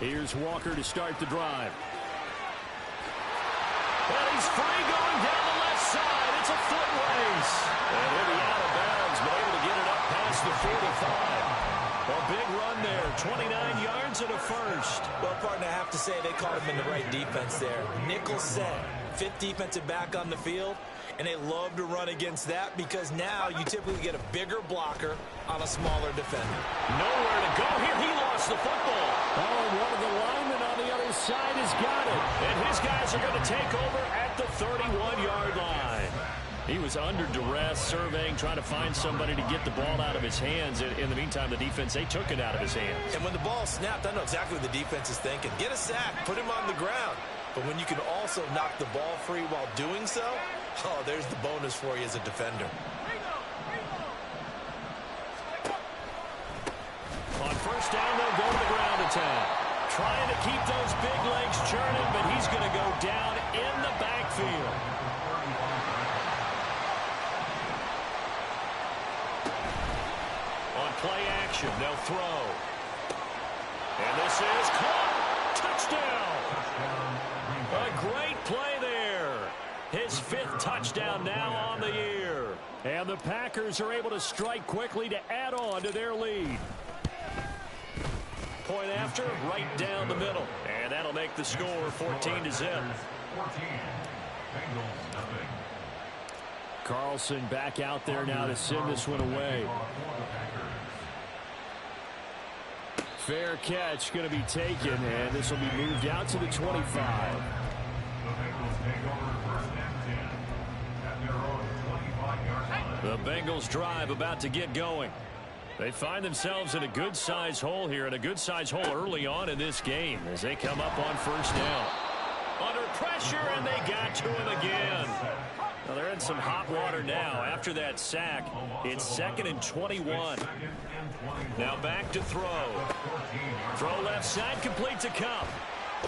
Here's Walker to start the drive. And he's free going down the left side. It's a foot race. And he'll be out of bounds, but able to get it up past the 45. A big run there, 29 yards and a first. Well, partner, I have to say they caught him in the right defense there. Nickel set, fifth defensive back on the field, and they love to run against that because now you typically get a bigger blocker on a smaller defender. Nowhere to go here. He lost the football. Oh, and one of the linemen on the other side has got it. And his guys are going to take over at the 31-yard line. He was under duress, surveying, trying to find somebody to get the ball out of his hands. In the meantime, the defense, they took it out of his hands. And when the ball snapped, I know exactly what the defense is thinking. Get a sack, put him on the ground. But when you can also knock the ball free while doing so, oh, there's the bonus for you as a defender. On first down, they'll go to the ground attack. Trying to keep those big legs churning, but he's going to go down in the backfield. On play action, they'll throw. And this is caught. Touchdown. A great play there. His fifth touchdown now on the year. And the Packers are able to strike quickly to add on to their lead. Point after, right down the middle. And that'll make the score 14-0. Carlson back out there now to send this one away. Fair catch going to be taken, and this will be moved out to the 25. The Bengals drive about to get going. They find themselves in a good-sized hole here, and a good-sized hole early on in this game as they come up on first down. Under pressure, and they got to him again. Well, they're in some hot water now. After that sack, it's 2nd and 21. Now back to throw. Throw left side, complete to Kupp.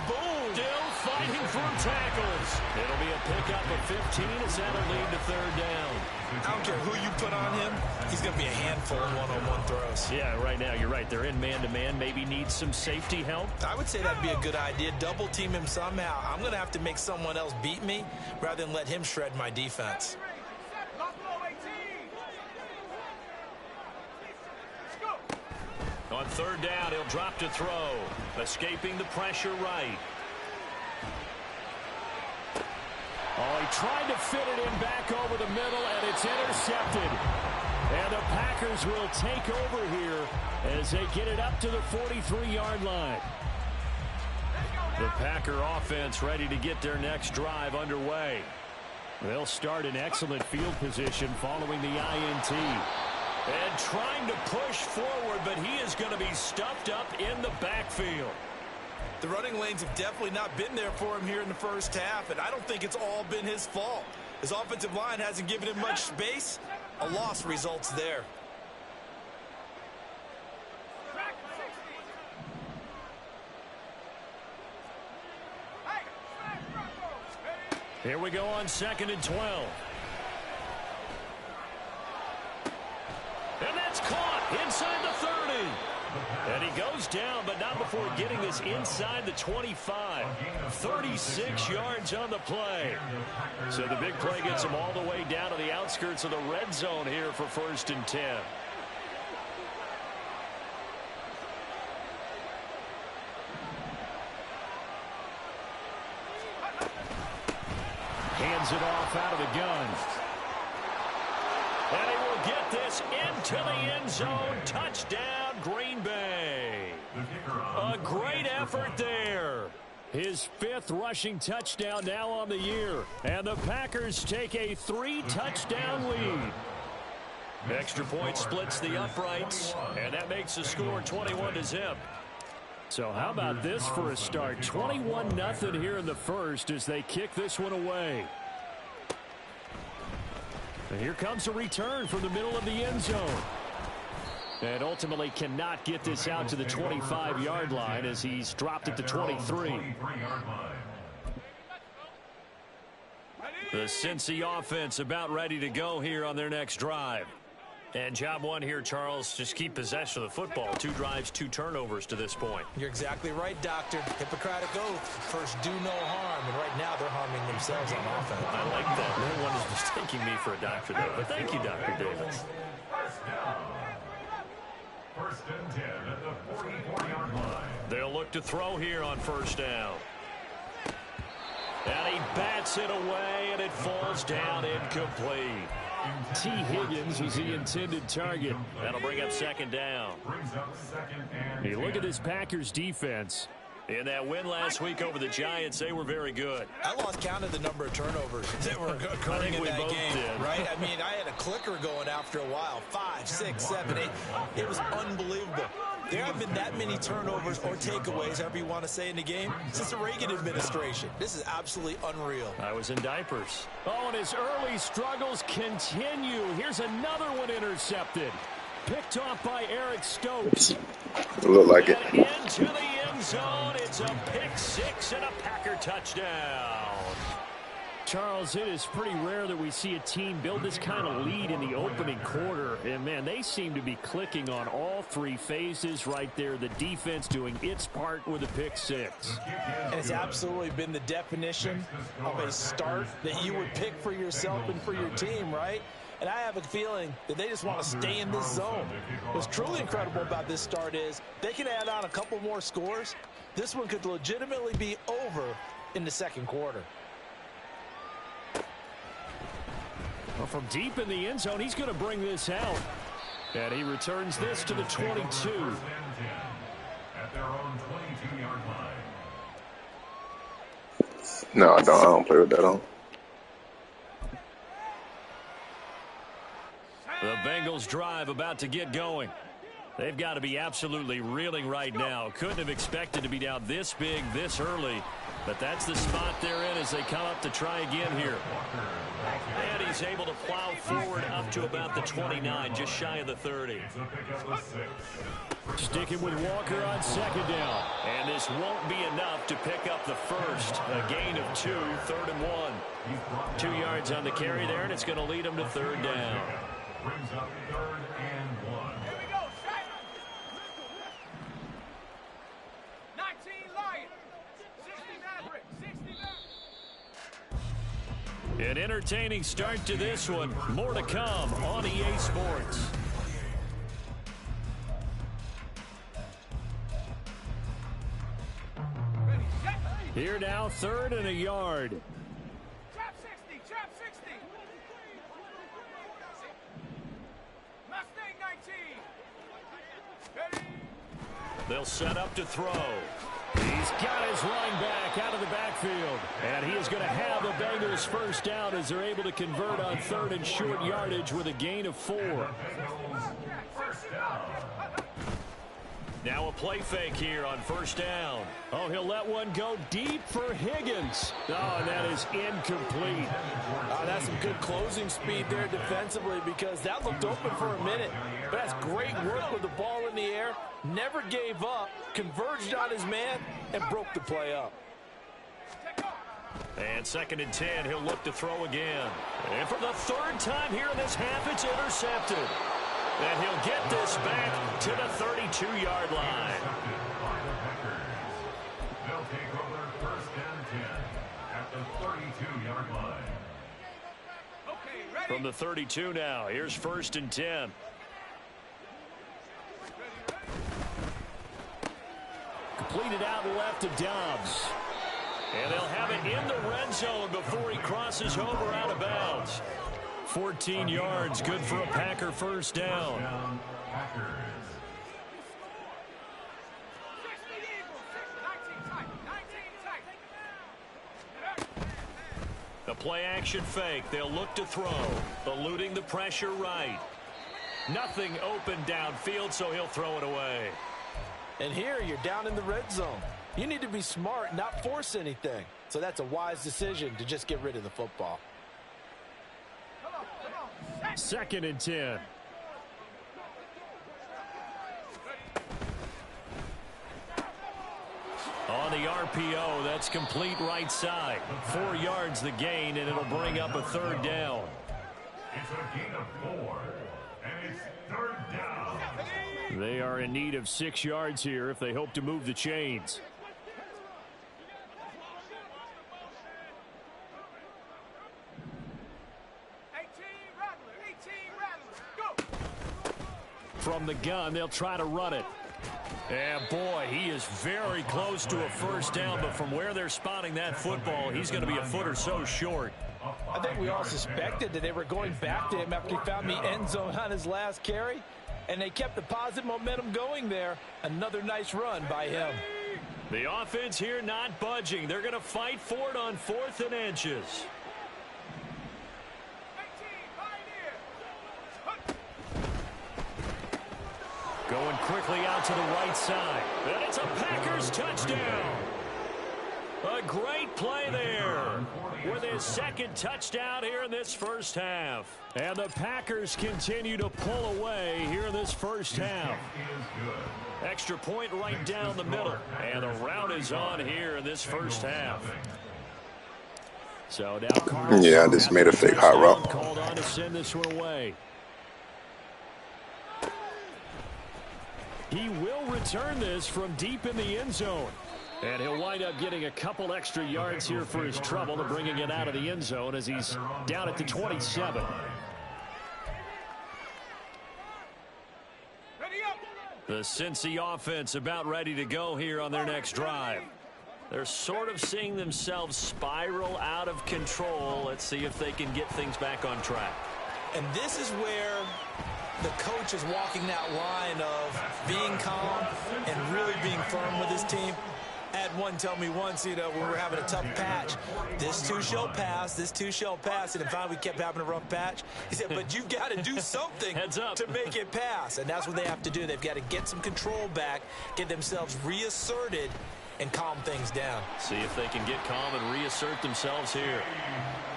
Boom! Still fighting for tackles. It'll be a pickup of 15 as that'll lead to third down. I don't care who you put on him. He's going to be a handful in one-on-one throws. Yeah, right now, you're right. They're in man-to-man. Maybe needs some safety help. I would say that'd be a good idea. Double team him somehow. I'm going to have to make someone else beat me rather than let him shred my defense. On third down, he'll drop to throw. Escaping the pressure right. Oh, he tried to fit it in back over the middle, and it's intercepted. And the Packers will take over here as they get it up to the 43-yard line. The Packer offense ready to get their next drive underway. They'll start in excellent field position following the INT. And trying to push forward, but he is going to be stuffed up in the backfield. The running lanes have definitely not been there for him here in the first half, and I don't think it's all been his fault. His offensive line hasn't given him much space. A loss results there. Here we go on 2nd and 12. And that's caught inside the 30. And he goes down, but not before getting this inside the 25. 36 yards on the play. So the big play gets him all the way down to the outskirts of the red zone here for 1st and 10. Hands it off out of the gun. And he will get this into the end zone. Touchdown, Green Bay. A great effort there. His 5th rushing touchdown now on the year. And the Packers take a 3-touchdown lead. Extra point splits the uprights. And that makes the score 21-0. So how about this for a start? 21-0 here in the first as they kick this one away. And here comes a return from the middle of the end zone. And ultimately cannot get this out to the 25-yard line as he's dropped at the 23. The Cincy offense about ready to go here on their next drive. And job one here, Charles, just keep possession of the football. 2 drives, 2 turnovers to this point. You're exactly right, Doctor. Hippocratic oath. First, do no harm. And right now, they're harming themselves on offense. I like that. No one is mistaking me for a doctor, though. But thank you, Dr. Davis. First and 10 at the 44-yard line. They'll look to throw here on first down. And he bats it away, and it falls down incomplete. T. Higgins was the intended target. That'll bring up second down. Hey, look at this Packers defense. In that win last week over the Giants, they were very good. I lost count of the number of turnovers that were occurring in that game. Right? I mean, I had a clicker going after a while. 5, 6, 7, 8. It was unbelievable. There haven't been that many turnovers or takeaways, however you want to say, in the game since the Reagan administration. This is absolutely unreal. I was in diapers. Oh, and his early struggles continue. Here's another one intercepted. Picked off by Eric Stokes. Look like it. And into the end zone. It's a pick 6 and a Packer touchdown. Charles, it is pretty rare that we see a team build this kind of lead in the opening quarter. And, man, they seem to be clicking on all 3 phases right there. The defense doing its part with a pick 6. And it's absolutely been the definition of a start that you would pick for yourself and for your team, right? And I have a feeling that they just want to stay in this zone. What's truly incredible about this start is they can add on a couple more scores. This one could legitimately be over in the second quarter. Well, from deep in the end zone, he's going to bring this out. And he returns this to the 22. At their own 22-yard line. No, I don't play with that on. The Bengals drive about to get going. They've got to be absolutely reeling right now. Couldn't have expected to be down this big, this early. But that's the spot they're in as they come up to try again here. And he's able to plow forward up to about the 29, just shy of the 30. Sticking with Walker on second down. And this won't be enough to pick up the first. A gain of 2, 3rd and 1. 2 yards on the carry there, and it's going to lead them to 3rd down. Brings up 3rd and 1. Here we go, shot. 19 Lions, 60 Maverick, 60 Maverick. An entertaining start to this one. More to come on EA Sports. Here now, 3rd and a yard. Trap 60, trap 60. Mustang 19. Ready? They'll set up to throw. He's got his running back out of the backfield. And he is going to have the Bengals first down as they're able to convert on 3rd and short yardage with a gain of 4. Now a play fake here on first down. Oh, he'll let one go deep for Higgins. Oh, and that is incomplete. That's some good closing speed there defensively because that looked open for a minute. But that's great work with the ball in the air. Never gave up, converged on his man, and broke the play up. And 2nd and 10, he'll look to throw again. And for the 3rd time here in this half, it's intercepted. And he'll get this back to the 32-yard line. They'll take over 1st and 10 at the 32-yard line. Okay, ready? From the 32 now, here's 1st and 10. Completed out left to Dobbs. And they'll have it in the red zone before he crosses over out of bounds. 14 yards, good for a Packer first down. Packers. 60 Eagles, 19 tight, 19 tight. The play action fake. They'll look to throw, eluding the pressure right. Nothing open downfield, so he'll throw it away. And here you're down in the red zone. You need to be smart, not force anything. So that's a wise decision to just get rid of the football. 2nd and 10. On the RPO, that's complete right side. 4 yards the gain, and it'll bring up a 3rd down. It's a gain of 4. And it's They are in need of 6 yards here if they hope to move the chains. From the gun, they'll try to run it. And boy, he is very close to a first down, but from where they're spotting that football, he's going to be a foot or so short. I think we all suspected that they were going back to him after he found the end zone on his last carry, and they kept the positive momentum going there. Another nice run by him. The offense here not budging. They're going to fight for it on 4th and inches. Going quickly out to the right side. And it's a Packers touchdown. A great play there with his 2nd touchdown here in this first half. And the Packers continue to pull away here in this first half. Extra point right down the middle. And the route is on here in this first half. So now Carlson, Yeah, I just made a fake hot route. Called on to send this one away. He will return this from deep in the end zone. And he'll wind up getting a couple extra yards here for his trouble to bringing it out of the end zone as he's down at the 27. The Cincy offense about ready to go here on their next drive. They're sort of seeing themselves spiral out of control. Let's see if they can get things back on track. And this is where the coach is walking that line of being calm and really being firm with his team. I had one tell me once, when we were having a tough patch, this too shall pass, this too shall pass. And finally we kept having a rough patch. He said, but you've got to do something to make it pass. And that's what they have to do. They've got to get some control back, get themselves reasserted, and calm things down. See if they can get calm and reassert themselves here.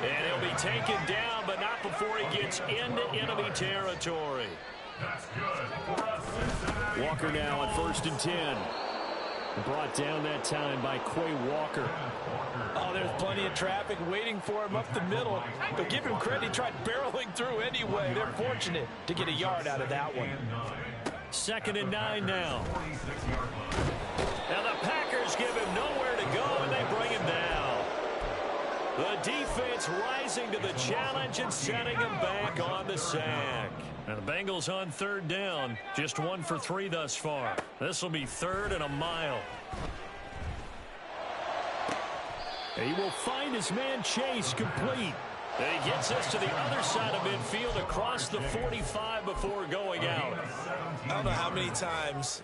And he'll be taken down, but not before he gets into enemy territory. Walker now at 1st and 10. Brought down that time by Quay Walker. Oh, there's plenty of traffic waiting for him up the middle. But give him credit, he tried barreling through anyway. They're fortunate to get a yard out of that one. 2nd and 9 now. Now the Packers give him nowhere to go, and they bring him down. The defense rising to the challenge and setting him back on the sack. And the Bengals on 3rd down. Just 1 for 3 thus far. This will be 3rd and a mile. He will find his man Chase complete. And he gets us to the other side of midfield across the 45 before going out. I don't know how many times,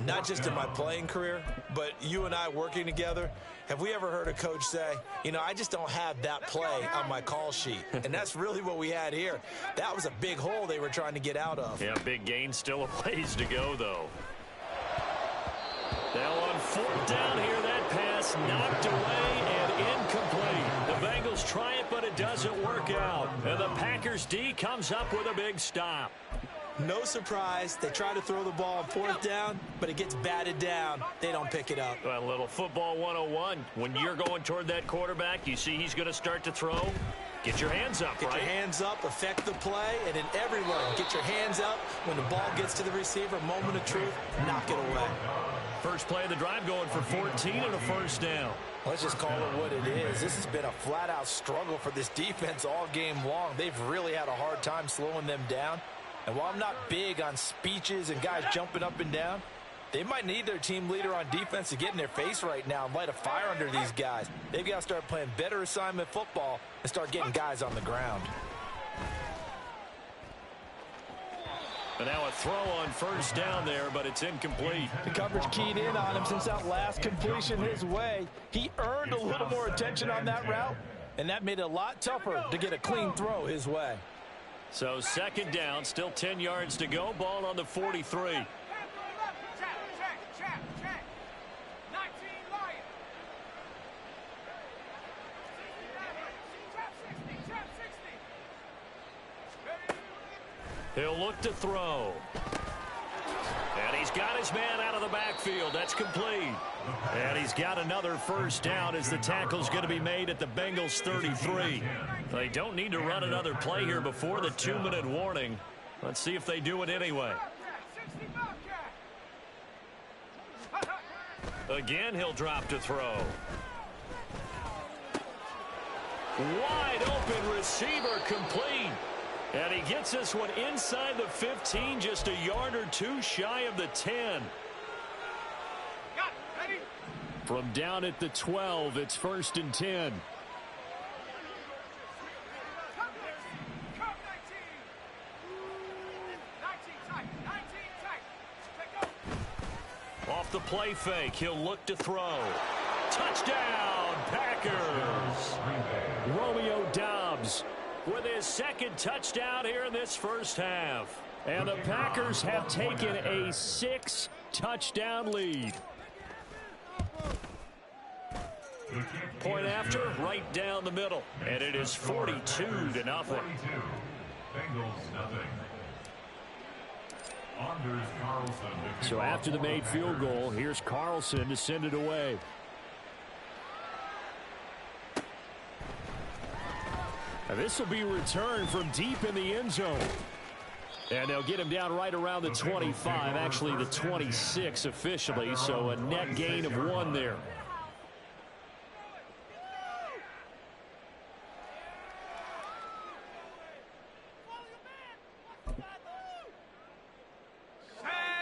not just in my playing career, but you and I working together, have we ever heard a coach say, I just don't have that play on my call sheet. And that's really what we had here. That was a big hole they were trying to get out of. Yeah, big gain, still a ways to go, though. Now on 4th down here, that pass knocked away and incomplete. The Bengals try it, but it doesn't work out. And the Packers D comes up with a big stop. No surprise. They try to throw the ball on 4th down, but it gets batted down. They don't pick it up. Well, a little football 101. When you're going toward that quarterback, you see he's going to start to throw. Get your hands up, Get your hands up, affect the play, and in every run, get your hands up. When the ball gets to the receiver, moment of truth, knock it away. First play of the drive going for 14 and a first down. Let's just call it what it is. This has been a flat-out struggle for this defense all game long. They've really had a hard time slowing them down. And while I'm not big on speeches and guys jumping up and down, they might need their team leader on defense to get in their face right now and light a fire under these guys. They've got to start playing better assignment football and start getting guys on the ground. And now a throw on 1st down there, but it's incomplete. The coverage keyed in on him since that last completion his way. He earned a little more attention on that route, and that made it a lot tougher to get a clean throw his way. So 2nd down, still 10 yards to go. Ball on the 43. He'll look to throw. And he's got his man out of the backfield. That's complete. And he's got another first down as the tackle's going to be made at the Bengals 33. They don't need to run another play here before the 2-minute warning. Let's see if they do it anyway. Again, he'll drop to throw. Wide open receiver complete. And he gets this one inside the 15, just a yard or two shy of the 10. Got it. Ready? From down at the 12, it's 1st and 10. Come 19. 19 tight. 19 tight. Take go. Off the play fake, he'll look to throw. Touchdown, Packers. Romeo Doubs with his second touchdown here in this first half. And the Packers have taken a 6-touchdown lead. Point after, right down the middle. And it is 42-0. Bengals nothing. Anders Carlson. So after the made field goal, here's Carlson to send it away. Now this will be returned from deep in the end zone. And they'll get him down right around the 25, actually the 26 officially, so a net gain of 1 there.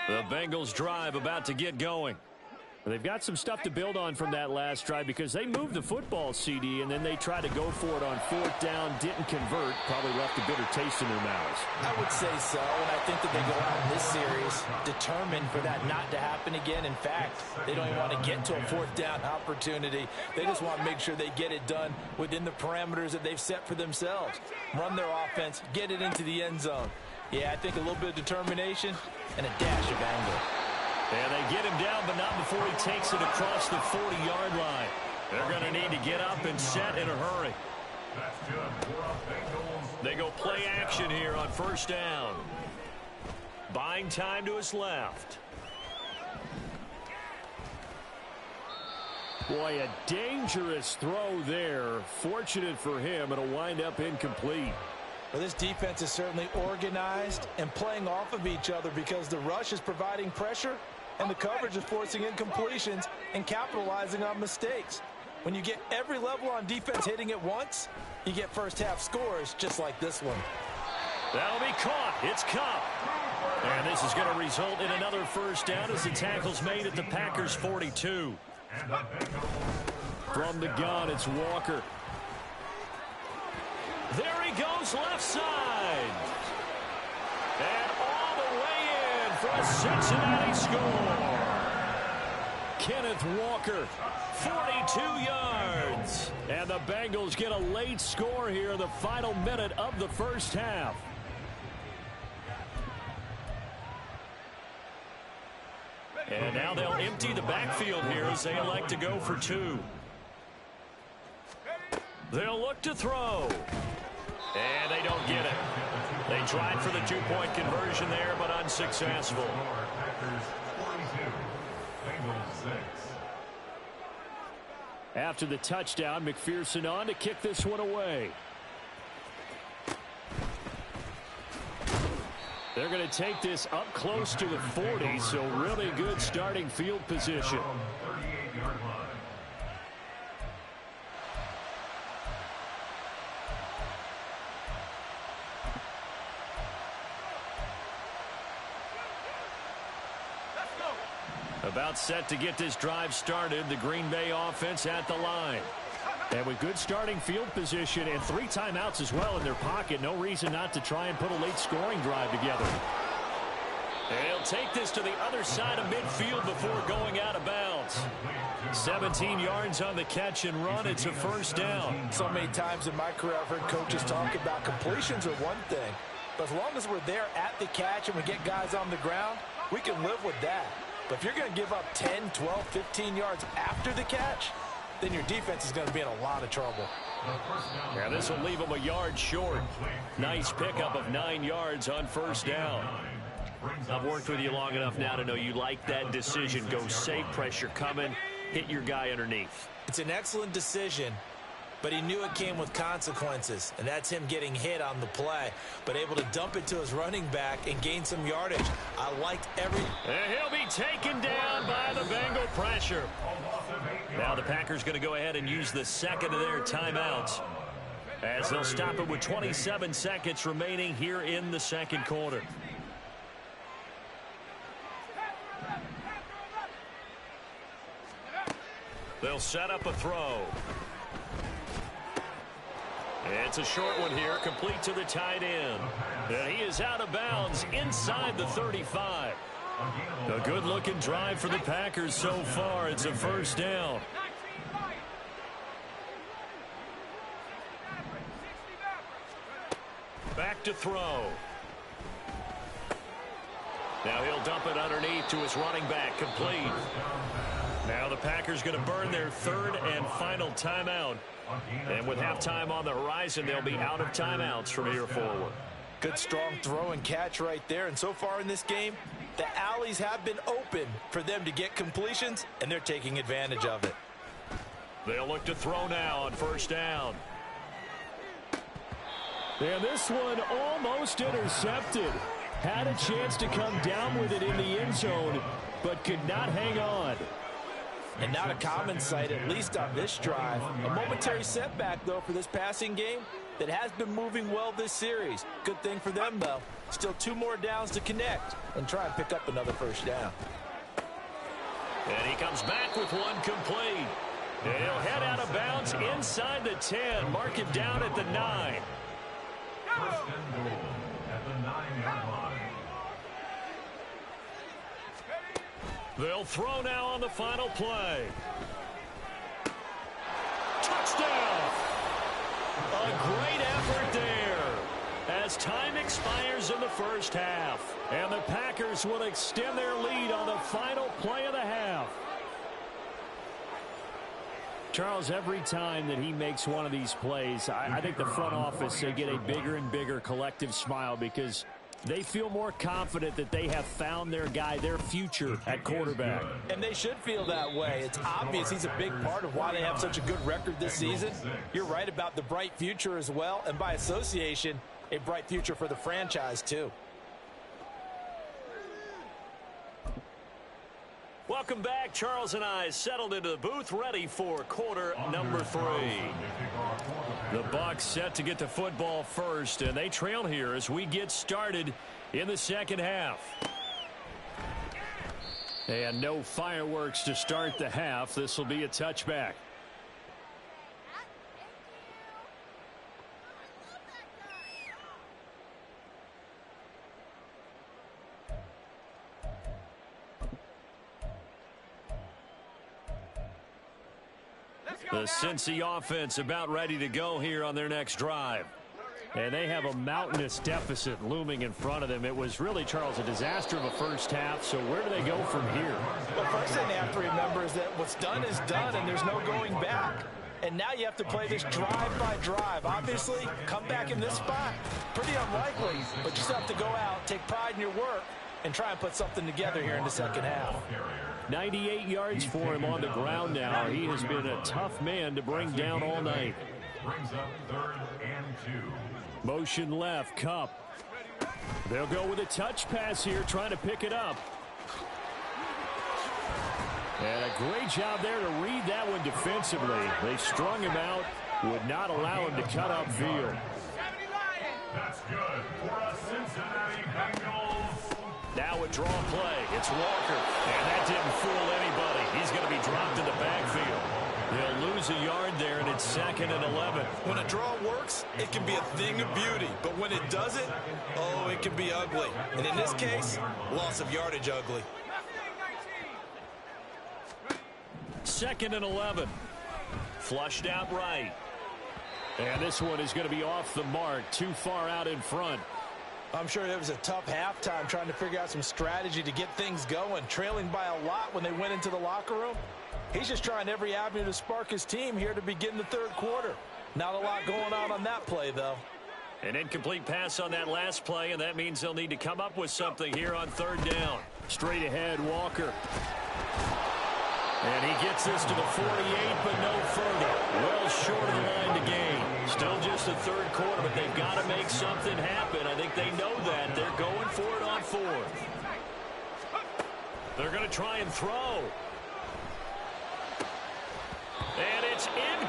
The Bengals drive about to get going. They've got some stuff to build on from that last drive because they moved the football, CD, and then they tried to go for it on 4th down, didn't convert, probably left a bitter taste in their mouths. I would say so, and I think that they go out in this series determined for that not to happen again. In fact, they don't even want to get to a 4th down opportunity. They just want to make sure they get it done within the parameters that they've set for themselves. Run their offense, get it into the end zone. Yeah, I think a little bit of determination and a dash of anger. And they get him down, but not before he takes it across the 40-yard line. They're going to need to get up and set in a hurry. That's good for a Bengals. They go play action here on 1st down. Buying time to his left. Boy, a dangerous throw there. Fortunate for him, it'll wind up incomplete. Well, this defense is certainly organized and playing off of each other because the rush is providing pressure and the coverage is forcing incompletions and capitalizing on mistakes. When you get every level on defense hitting at once, you get first half scores just like this one. That'll be caught. It's Kupp. And this is going to result in another 1st down as the tackle's made at the Packers 42. From the gun, it's Walker. There he goes left side. And all the way in for a Cincinnati score. Kenneth Walker, 42 yards. and the Bengals get a late score here in the final minute of the first half. And now they'll empty the backfield here as they elect to go for 2. They'll look to throw. And they don't get it. They tried for the 2-point conversion there, but unsuccessful. Packers 42. Bengals 6. After the touchdown, McPherson on to kick this one away. They're going to take this up close to the 40, so really good starting field position. 38-yard line. About set to get this drive started, the Green Bay offense at the line. And with good starting field position and 3 timeouts as well in their pocket, no reason not to try and put a late scoring drive together. And he'll take this to the other side of midfield before going out of bounds. 17 yards on the catch and run. It's a 1st down. So many times in my career I've heard coaches talk about completions are one thing, but as long as we're there at the catch and we get guys on the ground, we can live with that. But if you're going to give up 10, 12, 15 yards after the catch, then your defense is going to be in a lot of trouble. Yeah, this will leave them a yard short. Nice pickup of 9 yards on 1st down. I've worked with you long enough now to know you like that decision. Go safe, pressure coming, hit your guy underneath. It's an excellent decision, but he knew it came with consequences, and that's him getting hit on the play, but able to dump it to his running back and gain some yardage. I liked every... And he'll be taken down by the Bengal pressure. Now the Packers going to go ahead and use the second of their timeouts, as they'll stop it with 27 seconds remaining here in the second quarter. They'll set up a throw. It's a short one here, complete to the tight end. And he is out of bounds inside the 35. A good-looking drive for the Packers so far. It's a first down. Back to throw. Now he'll dump it underneath to his running back, complete. Now the Packers going to burn their third and final timeout. And with halftime on the horizon, they'll be out of timeouts from here forward. Good strong throw and catch right there. And so far in this game, the alleys have been open for them to get completions, and they're taking advantage of it. They'll look to throw now on first down. And this one almost intercepted. Had a chance to come down with it in the end zone, but could not hang on. And not a common sight, at least on this drive. A momentary setback, though, for this passing game that has been moving well this series. Good thing for them, though. Still 2 more downs to connect and try and pick up another first down. And he comes back with one complete. And he'll head out of bounds inside the 10. Mark him down at the 9. First and goal at the 9-yard line. They'll throw now on the final play. Touchdown! A great effort there as time expires in the first half. And the Packers will extend their lead on the final play of the half. Charles, every time that he makes one of these plays, I think the front office, they get a bigger and bigger collective smile because they feel more confident that they have found their guy, their future at quarterback. And they should feel that way. It's obvious he's a big part of why they have such a good record this season. You're right about the bright future as well, and by association, a bright future for the franchise too. Welcome back. Charles and I settled into the booth, ready for quarter number 3. The Bucs set to get the football first, and they trail here as we get started in the second half. And no fireworks to start the half. This will be a touchback. The Cincy offense about ready to go here on their next drive. And they have a mountainous deficit looming in front of them. It was really, Charles, a disaster of a first half. So where do they go from here? The first thing they have to remember is that what's done is done, and there's no going back. And now you have to play this drive by drive. Obviously, come back in this spot, pretty unlikely. But you still have to go out, take pride in your work, and try and put something together here in the second half. 98 yards for him on the ground now. He has been a tough man to bring down all night. Brings up 3rd and 2. Motion left, Cup. They'll go with a touch pass here, trying to pick it up. And a great job there to read that one defensively. They strung him out, would not allow him to cut upfield. That's good for a Cincinnati Bengals. Now a draw play. It's Walker. And that didn't fool anybody. He's going to be dropped in the backfield. They'll lose a yard there, and it's 2nd and 11. When a draw works, it can be a thing of beauty. But when it doesn't, oh, it can be ugly. And in this case, loss of yardage ugly. 2nd and 11. Flushed out right. And this one is going to be off the mark, too far out in front. I'm sure it was a tough halftime trying to figure out some strategy to get things going, trailing by a lot when they went into the locker room. He's just trying every avenue to spark his team here to begin the third quarter. Not a lot going on that play, though. An incomplete pass on that last play, and that means they'll need to come up with something here on 3rd down. Straight ahead, Walker. And he gets this to the 48, but no further. Well short of the line to gain. Still just the third quarter, but they've got to make something happen. I think they know that. They're going for it on 4th. They're going to try and throw.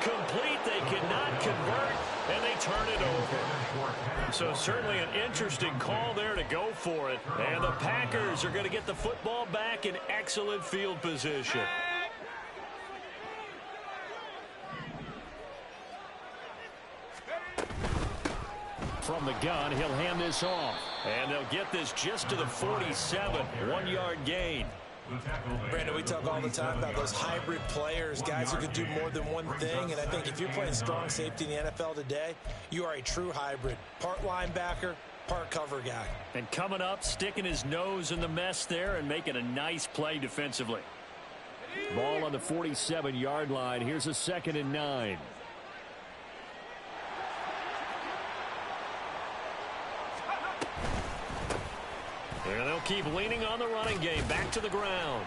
incomplete. They cannot convert, and they turn it over. So certainly an interesting call there to go for it. And the Packers are going to get the football back in excellent field position. From the gun, he'll hand this off. And they'll get this just to the 47. 1-yard gain. Brandon, we talk all the time about those hybrid players, guys who can do more than one thing. And I think if you're playing strong safety in the NFL today, you are a true hybrid. Part linebacker, part cover guy. And coming up, sticking his nose in the mess there and making a nice play defensively. Ball on the 47-yard line. Here's a 2nd and 9. And they'll keep leaning on the running game. Back to the ground.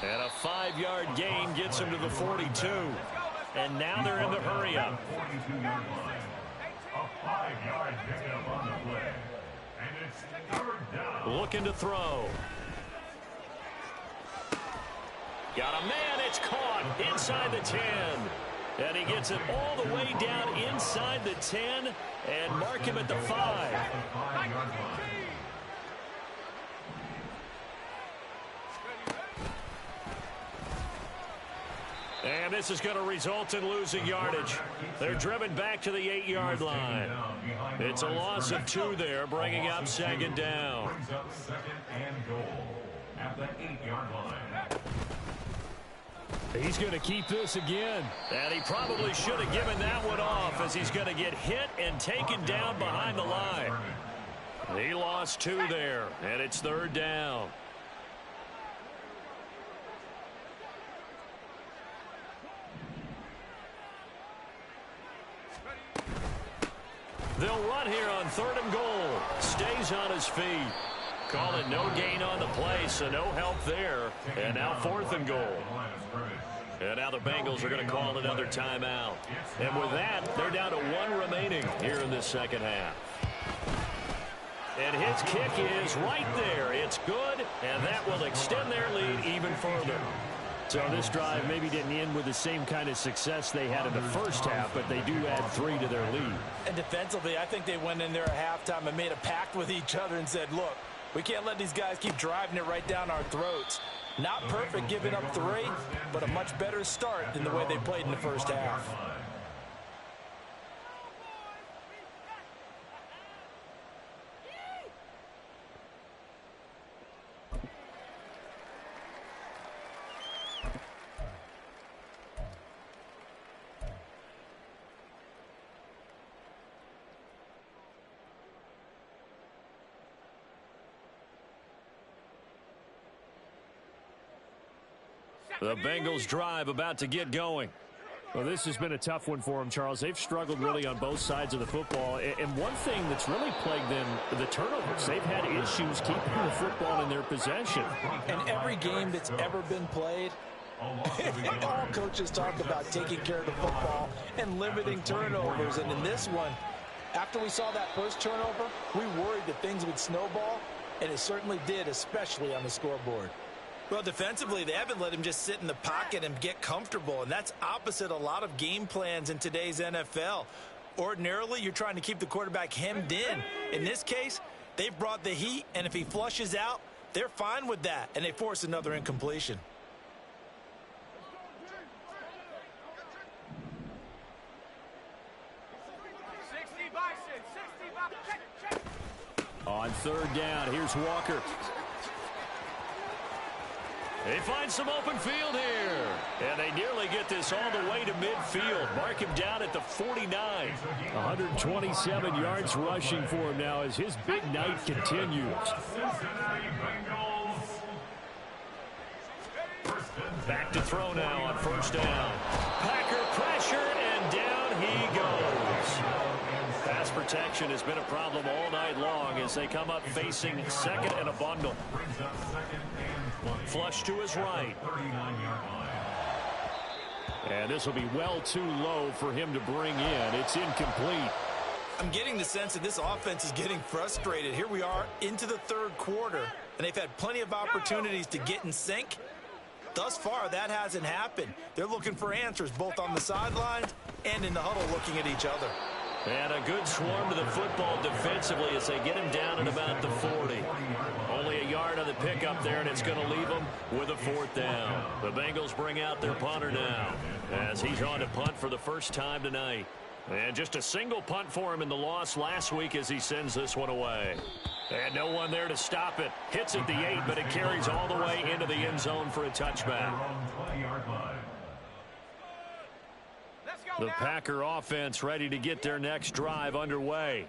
And a 5-yard gain gets him to the 42. And now they're in the hurry-up. 42-yard line. A 5-yard pickup on the play. And it's 3rd down. Looking to throw. Got a man. It's caught inside the 10. And he gets it all the way down inside the 10 and mark him at the 5. 5-yard line. And this is going to result in losing yardage. They're driven back to the 8-yard line. It's a loss of 2 there, bringing up 2nd down. Brings up 2nd and goal at the 8-yard line. He's going to keep this again. And he probably should have given that one off as he's going to get hit and taken down behind the line. He lost 2 there, and it's 3rd down. They'll run here on 3rd and goal. Stays on his feet. Call it no gain on the play, so no help there. And now 4th and goal. And now the Bengals are going to call another timeout. And with that, they're down to 1 remaining here in this 2nd half. And his kick is right there. It's good, and that will extend their lead even further. So this drive maybe didn't end with the same kind of success they had in the first half, but they do add 3 to their lead. And defensively, I think they went in there at halftime and made a pact with each other and said, look, we can't let these guys keep driving it right down our throats. Not perfect giving up 3, but a much better start than the way they played in the first half. The Bengals drive about to get going. Well, this has been a tough one for them, Charles. They've struggled really on both sides of the football. And one thing that's really plagued them, the turnovers. They've had issues keeping the football in their possession. And every game that's ever been played, all coaches talk about taking care of the football and limiting turnovers. And in this one, after we saw that first turnover, we worried that things would snowball, and it certainly did, especially on the scoreboard. Well, defensively, they haven't let him just sit in the pocket and get comfortable, and that's opposite a lot of game plans in today's NFL. Ordinarily, you're trying to keep the quarterback hemmed in. In this case, they've brought the heat, and if he flushes out, they're fine with that, and they force another incompletion. On 3rd down, here's Walker. They find some open field here. And they nearly get this all the way to midfield. Mark him down at the 49. 127 yards rushing for him now as his big night continues. Back to throw now on 1st down. Packer pressure, and down he goes. Pass protection has been a problem all night long as they come up facing 2nd and a bundle. Flush to his right. And this will be well too low for him to bring in. It's incomplete. I'm getting the sense that this offense is getting frustrated. Here we are into the 3rd quarter, and they've had plenty of opportunities to get in sync, Thus far, that hasn't happened. They're looking for answers both on the sidelines and in the huddle looking at each other. And a good swarm to the football defensively as they get him down at about the 40. Only a yard on the pickup there, and it's going to leave them with a 4th down. The Bengals bring out their punter now as he's on to punt for the first time tonight. And just a single punt for him in the loss last week as he sends this one away. And no one there to stop it. Hits at the 8, but it carries all the way into the end zone for a touchback. The Packer offense ready to get their next drive underway.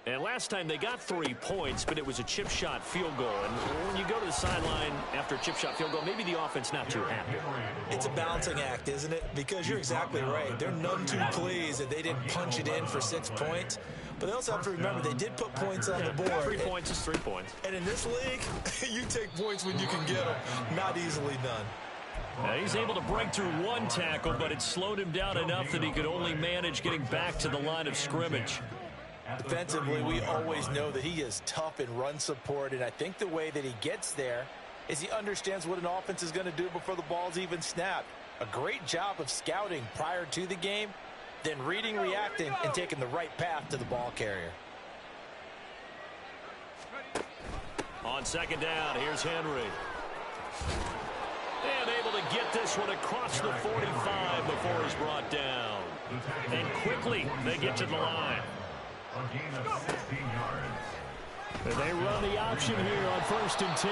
And last time they got 3 points, but it was a chip shot field goal. And when you go to the sideline after a chip shot field goal, maybe the offense not too happy. It's a balancing act, isn't it? Because you're exactly right. They're none too pleased that they didn't punch it in for 6 points. But they also have to remember they did put points on the board. 3 points is 3 points. And in this league, you take points when you can get them. Not easily done. Now he's able to break through 1 tackle, but it slowed him down enough that he could only manage getting back to the line of scrimmage. Defensively, we always know that he is tough in run support, and I think the way that he gets there is he understands what an offense is going to do before the ball's even snapped. A great job of scouting prior to the game, then reading, reacting, and taking the right path to the ball carrier. On 2nd down, here's Henry. And able to get this one across the 45 before he's brought down. And quickly, they get to the line. A gain of 16 yards. And they run the option here on 1st and 10.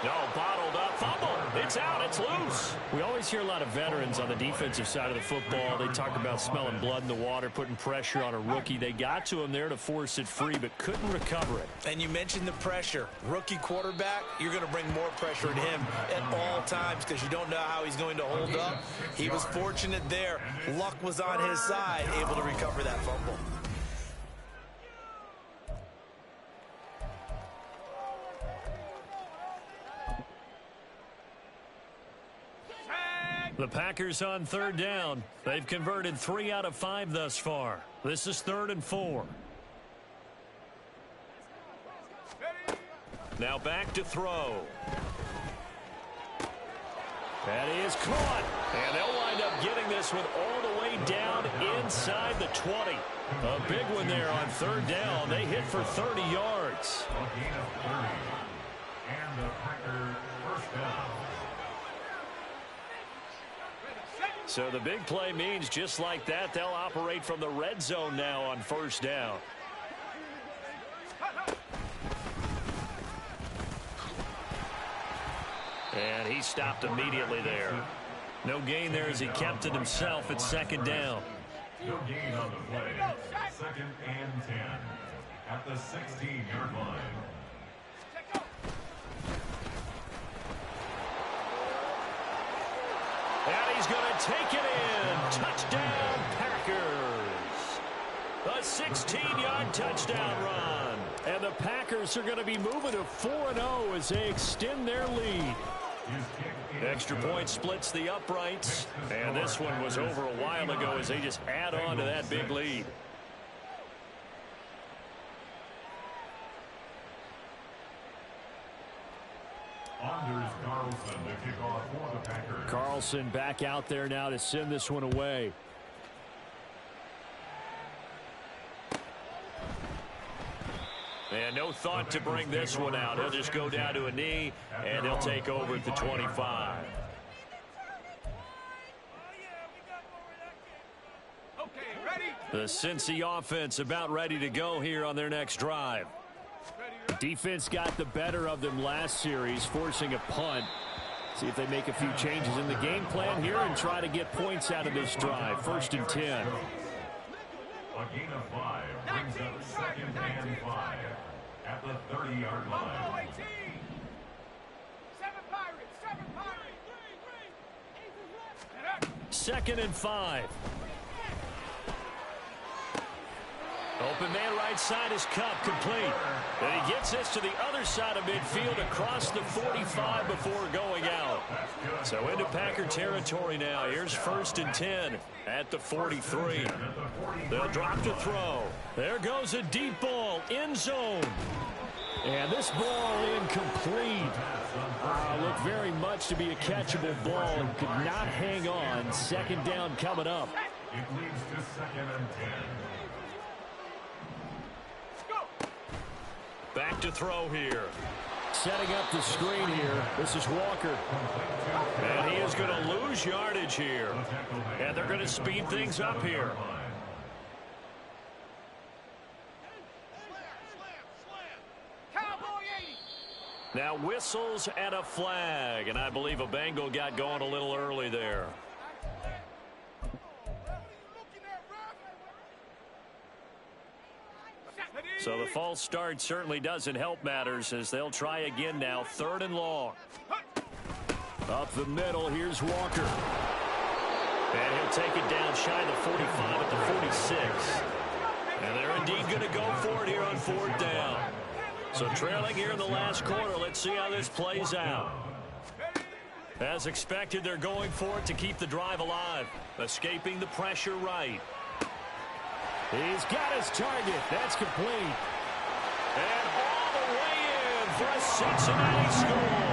No, bottled up. Fumble. It's out. It's loose. We always hear a lot of veterans on the defensive side of the football. They talk about smelling blood in the water, putting pressure on a rookie. They got to him there to force it free, but couldn't recover it. And you mentioned the pressure. Rookie quarterback, you're going to bring more pressure at him at all times because you don't know how he's going to hold up. He was fortunate there. Luck was on his side, able to recover that fumble. The Packers on 3rd down. They've converted 3 out of 5 thus far. This is 3rd and 4. Now back to throw. That is caught. And they'll wind up getting this one all the way down inside the 20. A big one there on 3rd down. They hit for 30 yards. A gain of 30. And the Packer 1st down. So the big play means just like that, they'll operate from the red zone now on 1st down. And he stopped immediately there. No gain there as he kept it himself at 2nd down. No gain on the play. 2nd and 10. At the 16-yard line. And he's going to take it in. Touchdown, Packers. A 16-yard touchdown run. And the Packers are going to be moving to 4-0 as they extend their lead. Extra point splits the uprights. And this one was over a while ago as they just add on to that big lead. Anders Carlson to kick off for the Packers. Carlson back out there now to send this one away. And no thought to bring this one out. He'll just go down to a knee, and he'll take over at the 25. Okay, ready? The Cincy offense about ready to go here on their next drive. Defense got the better of them last series, forcing a punt. See if they make a few changes in the game plan here and try to get points out of this drive. 1st and 10. A gain of 5 brings up 2nd and 5 at the 30-yard line. 7 Pirates, 7 Pirates. 2nd and 5. Open man right side is Cup, complete. And he gets this to the other side of midfield across the 45 before going out. So into Packer territory now. Here's 1st and 10 at the 43. They'll drop to throw. There goes a deep ball, end zone. And this ball incomplete. Looked very much to be a catchable ball and could not hang on. Second down coming up. It leads to 2nd and 10. Back to throw here. Setting up the screen here. This is Walker. And he is going to lose yardage here. And they're going to speed things up here. Now whistles and a flag. And I believe a Bengal got going a little early there. So the false start certainly doesn't help matters as they'll try again now. 3rd and long. Up the middle, here's Walker. And he'll take it down shy of the 45 at the 46. And they're indeed going to go for it here on 4th down. So trailing here in the last quarter. Let's see how this plays out. As expected, they're going for it to keep the drive alive. Escaping the pressure right. He's got his target. That's complete. And all the way in for a Cincinnati score.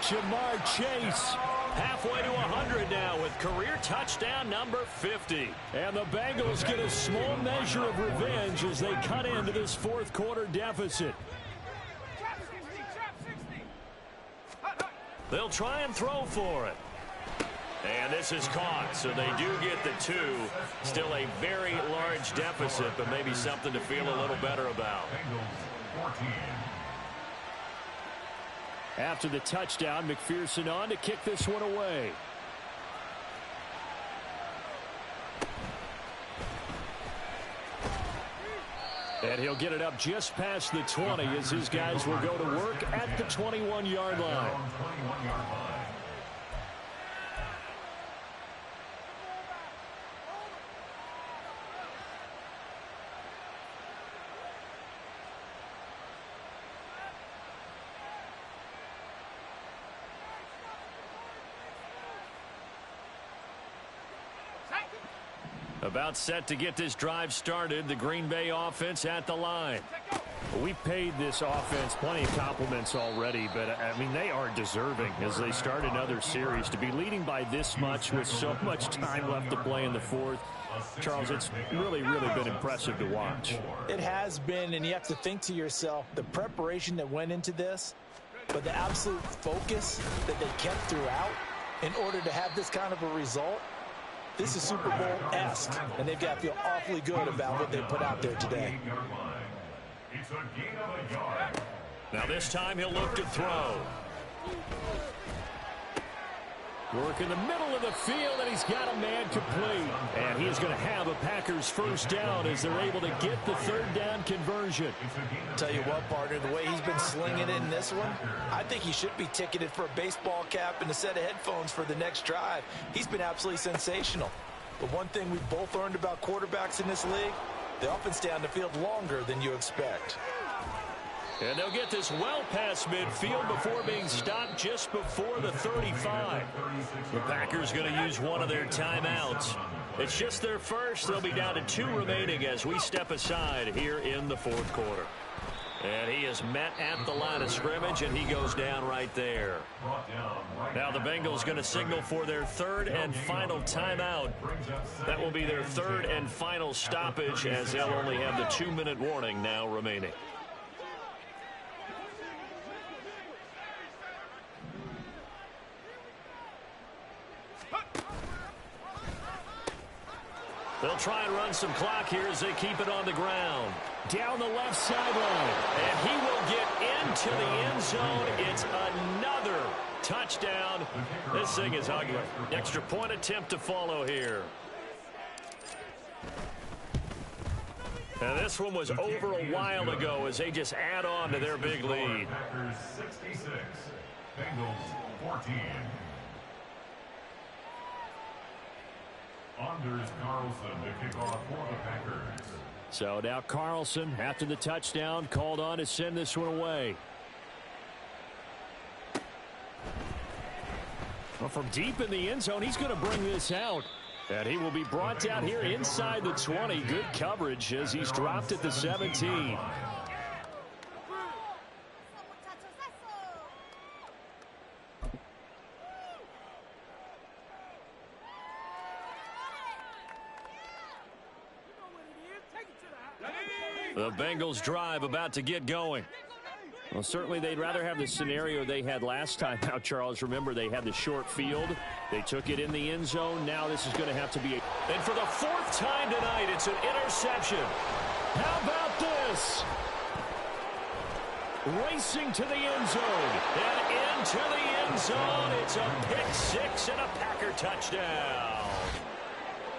Jamar Chase. Halfway to 100 now with career touchdown number 50. And the Bengals get a small measure of revenge as they cut into this 4th quarter deficit. They'll try and throw for it. And this is caught, so they do get the 2. Still a very large deficit, but maybe something to feel a little better about. After the touchdown, McPherson on to kick this one away. And he'll get it up just past the 20 as his guys will go to work at the 21-yard line. About set to get this drive started. The Green Bay offense at the line. We paid this offense plenty of compliments already, but, I mean, they are deserving as they start another series. To be leading by this much with so much time left to play in the 4th, Charles, it's really, really been impressive to watch. It has been, and you have to think to yourself, the preparation that went into this, but the absolute focus that they kept throughout in order to have this kind of a result. This is Super Bowl-esque, and they've got to feel awfully good about what they put out there today. It's a gain of a yard. Now this time he'll look to throw. Work in the middle of the field, and he's got a man complete. And he's going to have a Packers first down as they're able to get the 3rd down conversion. Tell you what, partner, the way he's been slinging it in this one, I think he should be ticketed for a baseball cap and a set of headphones for the next drive. He's been absolutely sensational. But one thing we've both learned about quarterbacks in this league, they often stay on the field longer than you expect. And they'll get this well past midfield before being stopped just before the 35. The Packers going to use one of their timeouts. It's just their first. They'll be down to 2 remaining as we step aside here in the 4th quarter. And he is met at the line of scrimmage, and he goes down right there. Now the Bengals going to signal for their 3rd and final timeout. That will be their 3rd and final stoppage as they'll only have the 2-minute warning now remaining. They'll try and run some clock here as they keep it on the ground. Down the left sideline. And he will get into the end zone. It's another touchdown. This thing is ugly. Extra point attempt to follow here. And this one was over a while ago as they just add on to their big lead. Packers 66, Bengals 14. Anders Carlson to kick off for the Packers. So now Carlson, after the touchdown, called on to send this one away. Well, from deep in the end zone, he's going to bring this out. And he will be brought down here inside the 20. Good coverage as he's dropped at the 17. The Bengals drive about to get going. Well, certainly they'd rather have the scenario they had last time out, Charles. Remember, they had the short field. They took it in the end zone. Now this is going to have to be And for the fourth time tonight, it's an interception. How about this? Racing to the end zone. And into the end zone. It's a pick six and a Packer touchdown.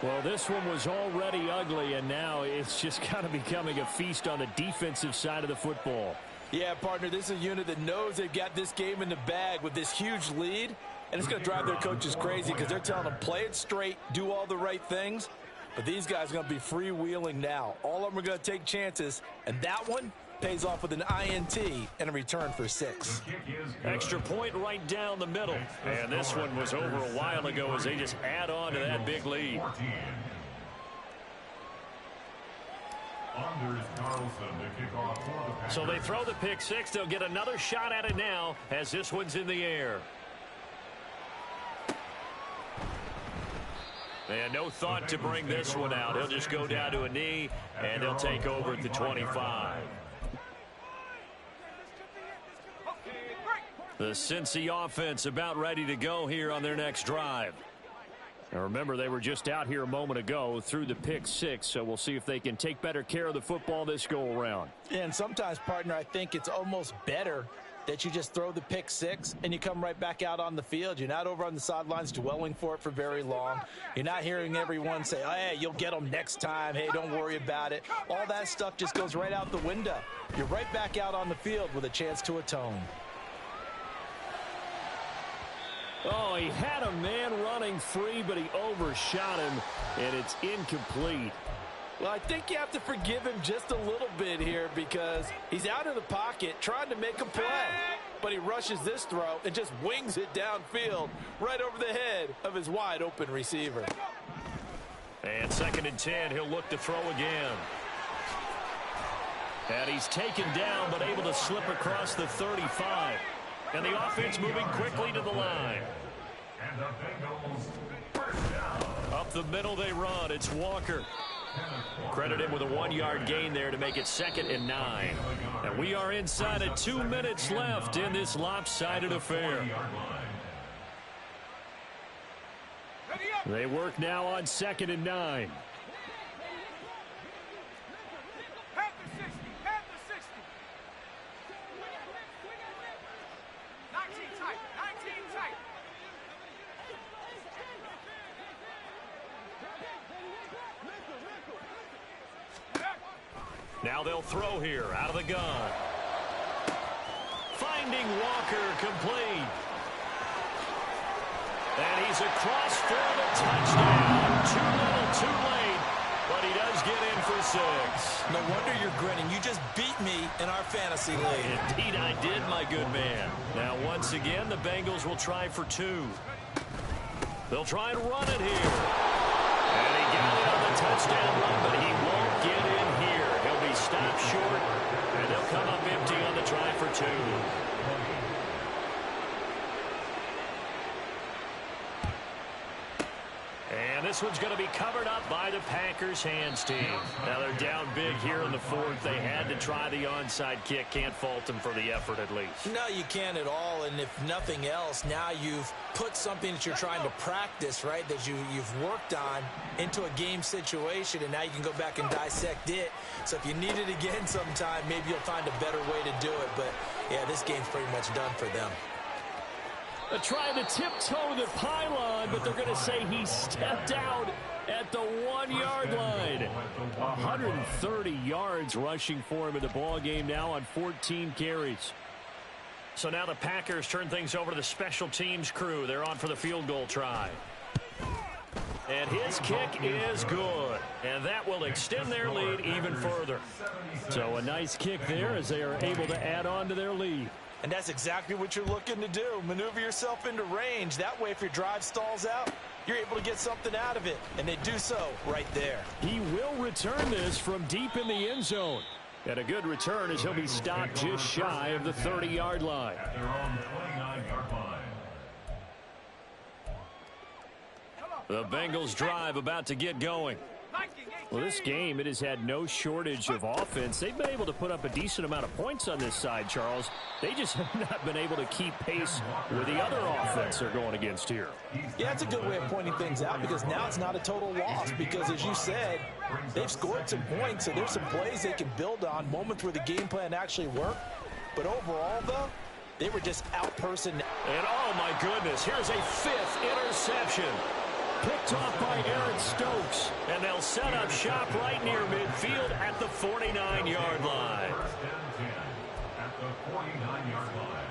Well, this one was already ugly, and now it's just kind of becoming a feast on the defensive side of the football. Yeah, partner, this is a unit that knows they've got this game in the bag with this huge lead, and it's going to drive their coaches crazy because they're telling them play it straight, do all the right things, but these guys are going to be freewheeling now. All of them are going to take chances, and that one pays off with an INT and a return for 6. Extra point right down the middle. And this one was over a while ago as they just add on to that big lead. So they throw the pick six. They'll get another shot at it now as this one's in the air. And no thought to bring this one out. He'll just go down to a knee, and they'll take over at the 25. The Cincy offense about ready to go here on their next drive. Now remember, they were just out here a moment ago through the pick six, so we'll see if they can take better care of the football this go-around. And sometimes, partner, I think it's almost better that you just throw the pick six and you come right back out on the field. You're not over on the sidelines dwelling for it for very long. You're not hearing everyone say, oh, hey, you'll get them next time. Hey, don't worry about it. All that stuff just goes right out the window. You're right back out on the field with a chance to atone. Oh, he had a man running free, but he overshot him, and it's incomplete. Well, I think you have to forgive him just a little bit here because he's out of the pocket trying to make a play. But he rushes this throw and just wings it downfield right over the head of his wide-open receiver. And 2nd and 10, he'll look to throw again. And he's taken down but able to slip across the 35. And the offense moving quickly to the line. And the Bengals first down. Up the middle they run. It's Walker. Credit him with a 1-yard gain there to make it 2nd and 9. And we are inside of 2 minutes left in this lopsided affair. They work now on 2nd and 9. Now they'll throw here out of the gun. Finding Walker complete. And he's across for the touchdown. Too little, too late. But he does get in for 6. No wonder you're grinning. You just beat me in our fantasy league. Indeed I did, my good man. Now once again, the Bengals will try for 2. They'll try and run it here. And he got it on the touchdown run, but he won't get in here. He'll be stopped short, and they'll come up empty on the try for 2. And this one's going to be covered up by the Packers hands team. Now they're down big here in the 4th. They had to try the onside kick. Can't fault them for the effort at least. No, you can't at all. And if nothing else, now you've put something that you're trying to practice, right, that you've worked on into a game situation, and now you can go back and dissect it. So if you need it again sometime, maybe you'll find a better way to do it. But, yeah, this game's pretty much done for them. They're trying to tiptoe the pylon, but they're going to say he stepped out at the 1-yard line. 130 yards rushing for him in the ball game now on 14 carries. So now the Packers turn things over to the special teams crew. They're on for the field goal try. And his kick is good. And that will extend their lead even further. So a nice kick there as they are able to add on to their lead. And that's exactly what you're looking to do. Maneuver yourself into range. That way, if your drive stalls out, you're able to get something out of it. And they do so right there. He will return this from deep in the end zone. And a good return as he'll be stopped just shy of the 30-yard line. At their own 29-yard line. The Bengals drive about to get going. 19, Well, this game, it has had no shortage of offense. They've been able to put up a decent amount of points on this side, Charles. They just have not been able to keep pace with the other offense they're going against here. Yeah, that's a good way of pointing things out because now it's not a total loss because, as you said, they've scored some points, so there's some plays they can build on, moments where the game plan actually worked. But overall, though, they were just out-personed. And, oh, my goodness, here's a 5th interception. Picked off by Aaron Stokes. And they'll set up shop right near midfield at the 49-yard line. First and 10 at the 49-yard line.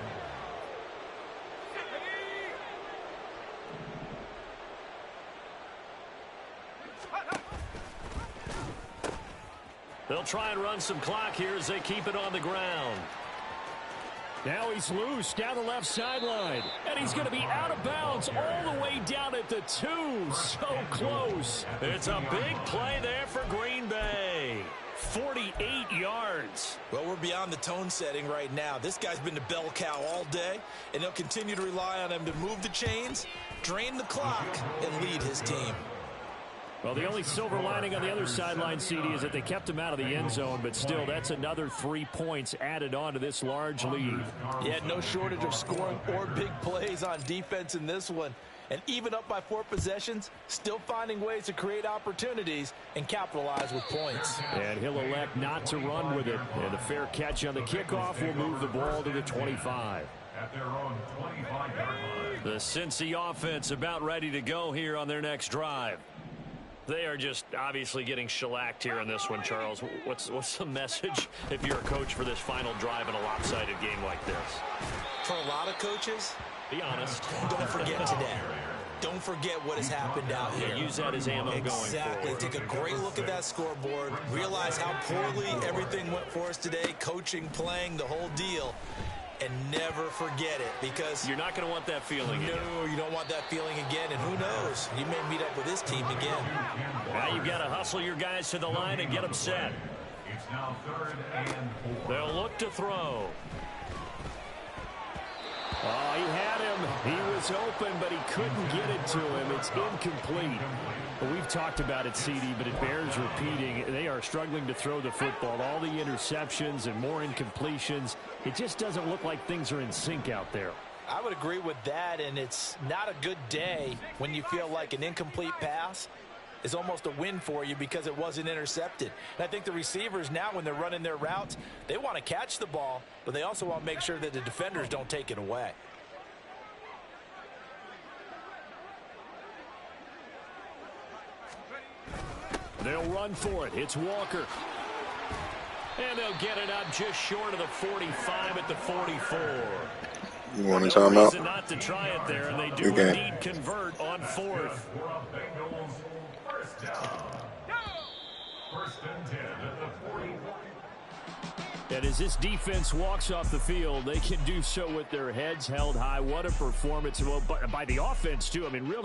They'll try and run some clock here as they keep it on the ground. Now he's loose down the left sideline. And he's going to be out of bounds all the way down at the 2. So close. It's a big play there for Green Bay. 48 yards. Well, we're beyond the tone setting right now. This guy's been the bell cow all day, and they'll continue to rely on him to move the chains, drain the clock, and lead his team. Well, the only silver lining on the other sideline, CD, is that they kept him out of the end zone, but still, that's another 3 points added on to this large lead. Yeah, no shortage of scoring or big plays on defense in this one. And even up by 4 possessions, still finding ways to create opportunities and capitalize with points. And he'll elect not to run with it. And a fair catch on the kickoff will move the ball to the 25. At their own 25-yard line. The Cincy offense about ready to go here on their next drive. They are just obviously getting shellacked here in this one, Charles. What's the message if you're a coach for this final drive in a lopsided game like this? For a lot of coaches, be honest. Don't forget today. Don't forget what has happened out here. Use that as ammo going forward. Exactly. Take a great look at that scoreboard. Realize how poorly everything went for us today. Coaching, playing, the whole deal. And never forget it because you're not going to want that feeling again. No, you don't want that feeling again. And who knows? You may meet up with this team again. Now you've got to hustle your guys to the line and get them set. It's now 3rd and 4. They'll look to throw. Oh, he had him. He was open, but he couldn't get it to him. It's incomplete. Well, we've talked about it, CD, but it bears repeating. They are struggling to throw the football. All the interceptions and more incompletions. It just doesn't look like things are in sync out there. I would agree with that, and it's not a good day when you feel like an incomplete pass is almost a win for you because it wasn't intercepted. And I think the receivers now, when they're running their routes, they want to catch the ball, but they also want to make sure that the defenders don't take it away. They'll run for it. It's Walker. And they'll get it up just short of the 45 at the 44. You want a No timeout? reason not to try it there, and they do indeed convert on 4th. For a Bengals first down. First and 10 at the 40. And as this defense walks off the field, they can do so with their heads held high. What a performance by the offense, too. I mean, really.